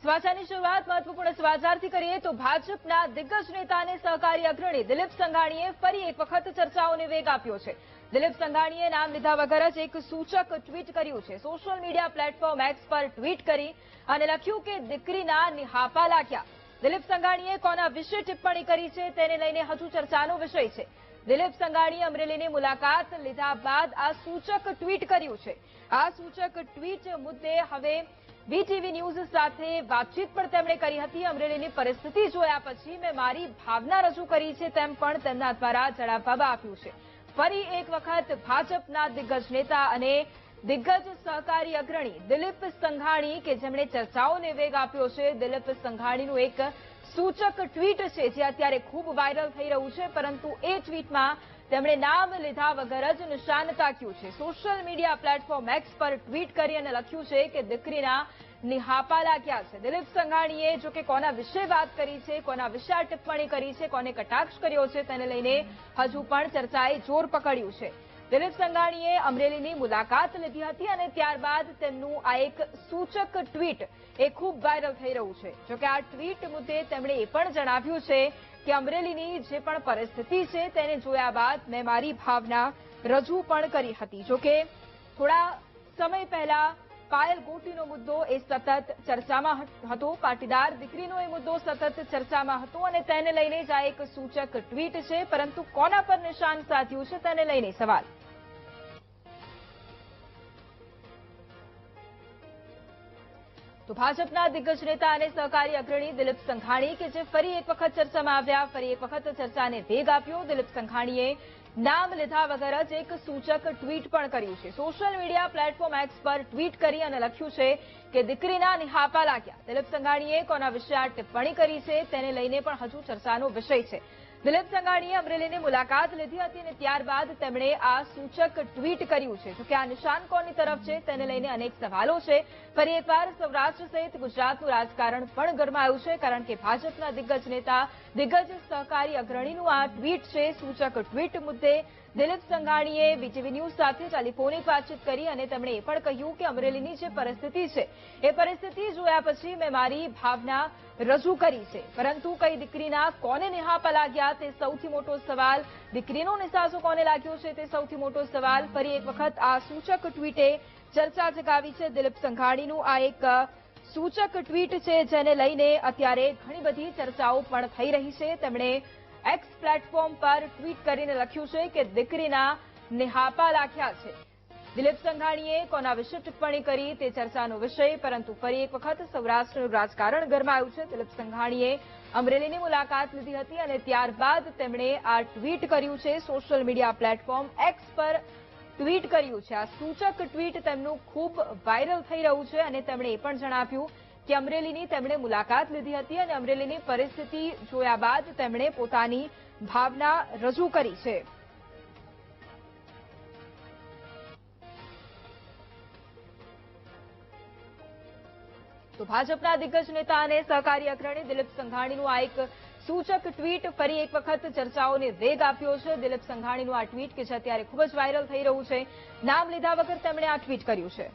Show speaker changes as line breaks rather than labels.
સમાચારની શરૂઆત મહત્વપૂર્ણ સમાચારથી કરીએ તો ભાજપના દિગ્ગજ નેતા અને સહકારી અગ્રણી દિલીપ સંઘાણીએ ફરી એક વખત ચર્ચાઓને વેગ આપ્યો છે. દિલીપ સંઘાણીએ નામ લીધા વગર જ એક સૂચક ટ્વીટ કર્યું છે. સોશિયલ મીડિયા પ્લેટફોર્મ એક્સ પર ટ્વીટ કરી અને લખ્યું કે દીકરીના નિહાપા લાગ્યા. દિલીપ સંઘાણીએ કોના વિશે ટિપ્પણી કરી છે તેને લઈને હજુ ચર્ચાનો વિષય છે. દિલીપ સંઘાણીએ અમરેલીની મુલાકાત લીધા બાદ આ સૂચક ટ્વીટ કર્યું છે. આ સૂચક ટ્વીટ મુદ્દે હવે વીટીવી ન્યૂઝ સાથે વાતચીત પણ તેમણે કરી હતી. અમરેલીની પરિસ્થિતિ જોયા પછી મેં મારી ભાવના રજૂ કરી છે તેમ પણ તેમના દ્વારા જણાવવામાં આવ્યું છે. ફરી એક વખત ભાજપના દિગ્ગજ નેતા અને દિગ્ગજ સહકારી અગ્રણી દિલીપ સંઘાણી કે જેમણે ચર્ચાઓને વેગ આપ્યો છે. દિલીપ સંઘાણીનું એક સૂચક ટ્વીટ છે જે અત્યારે ખૂબ વાયરલ થઈ રહ્યું છે, પરંતુ એ ટ્વીટમાં તેમણે નામ લીધા વગર જ નિશાન તાક્યું છે. સોશિયલ મીડિયા પ્લેટફોર્મ એક્સ પર ટ્વીટ કરી અને લખ્યું છે કે દીકરીના નિહાપા લાગ્યા છે. દિલીપ સંઘાણીએ જો કે કોના વિશે વાત કરી છે, કોના વિશે આ ટિપ્પણી કરી છે, કોને કટાક્ષ કર્યો છે તેને લઈને હજુ પણ ચર્ચાએ જોર પકડ્યું છે. દિલીપ સંઘાણીએ અમરેલીની મુલાકાત લીધી હતી અને ત્યારબાદ તેમનું આ એક સૂચક ટ્વીટ એ ખૂબ વાયરલ થઈ રહ્યું છે. જોકે આ ટ્વીટ મુદ્દે તેમણે એ પણ જણાવ્યું છે કે અમરેલીની જે પણ પરિસ્થિતિ છે તેને જોયા બાદ મેં મારી ભાવના રજૂ પણ કરી હતી. જોકે થોડા સમય પહેલા પાયલ ગોટીનો મુદ્દો એ સતત ચર્ચામાં હતો. પાટીદાર દીકરીનો એ મુદ્દો સતત ચર્ચામાં હતો અને તેને લઈને જ આ એક સૂચક ટ્વીટ છે, પરંતુ કોના પર નિશાન સાધ્યું છે તેને લઈને સવાલ. તો ભાજપના દિગ્ગજ નેતા અને સહકારી અગ્રણી દિલીપ સંઘાણી કે જે ફરી એક વખત ચર્ચામાં આવ્યા, ફરી એક વખત ચર્ચાને વેગ આપ્યો. દિલીપ સંઘાણીએ નામ લીધા વગર જ એક સૂચક ટ્વીટ પણ કર્યું છે. સોશિયલ મીડિયા પ્લેટફોર્મ એક્સ પર ટ્વીટ કરી અને લખ્યું છે કે દીકરીના નિહાપા લાગ્યા. દિલીપ સંઘાણીએ કોના વિશે આ ટિપ્પણી કરી છે તેને લઈને પણ હજુ ચર્ચાનો વિષય છે. દિલીપ સંઘાણીએ અમરેલીની મુલાકાત લીધી હતી અને ત્યારબાદ તેમણે આ સૂચક ટ્વીટ કર્યું છે. જોકે આ નિશાન કોની તરફ છે તેને લઈને અનેક સવાલો છે. ફરી એકવાર સૌરાષ્ટ્ર સહિત ગુજરાતનું રાજકારણ પણ ગરમાયું છે, કારણ કે ભાજપના દિગ્ગજ નેતા, દિગ્ગજ સહકારી અગ્રણીનું આ ટ્વીટ છે. સૂચક ટ્વીટ મુદ્દે દિલીપ સંઘાણીએ વીટીવી ન્યૂઝ સાથે ટેલિફોનિક વાતચીત કરી અને તેમણે એ પણ કહ્યું કે અમરેલીની જે પરિસ્થિતિ છે એ પરિસ્થિતિ જોયા પછી મેં મારી ભાવના રજૂ કરી છે, પરંતુ કઈ દીકરીના કોને નિહાપા લાગ્યા તે સૌથી મોટો સવાલ. દીકરીનો નિસાસો કોને લાગ્યો છે તે સૌથી મોટો સવાલ. ફરી એક વખત આ સૂચક ટ્વીટે ચર્ચા જગાવી છે. દિલીપ સંઘાણીનું આ એક સૂચક ટ્વીટ છે જેને લઈને અત્યારે ઘણી બધી ચર્ચાઓ પણ થઈ રહી છે. તેમણે એક્સ પ્લેટફોર્મ પર ટ્વીટ કરીને લખ્યું છે કે દીકરીના નિહાપા લાગ્યા છે. દિલીપ સંઘાણીએ કોના વિશે ટિપ્પણી કરી તે ચર્ચાનો વિષય, પરંતુ ફરી એક વખત સૌરાષ્ટ્રનું રાજકારણ ગરમાયું છે. દિલીપ સંઘાણીએ અમરેલીની મુલાકાત લીધી હતી અને ત્યારબાદ તેમણે આ ટ્વીટ કર્યું છે. સોશિયલ મીડિયા પ્લેટફોર્મ એક્સ પર ટ્વીટ કર્યું છે. આ સૂચક ટ્વીટ તેમનું ખૂબ વાયરલ થઈ રહ્યું છે અને તેમણે એ પણ જણાવ્યું કે અમરેલીની તેમણે મુલાકાત લીધી હતી અને અમરેલીની પરિસ્થિતિ જોયા બાદ તેમણે પોતાની ભાવના રજૂ કરી છે. તો ભાજપના દિગ્ગજ નેતા અને સહકારી અગ્રણી દિલીપ સંઘાણીનું આ એક સૂચક ટ્વીટ ફરી એક વખત ચર્ચાઓને વેગ આપ્યો છે. દિલીપ સંઘાણીનું આ ટ્વીટ કે જે અત્યારે ખૂબ જ વાયરલ થઈ રહ્યું છે. નામ લીધા વગર તેમણે આ ટ્વીટ કર્યું છે.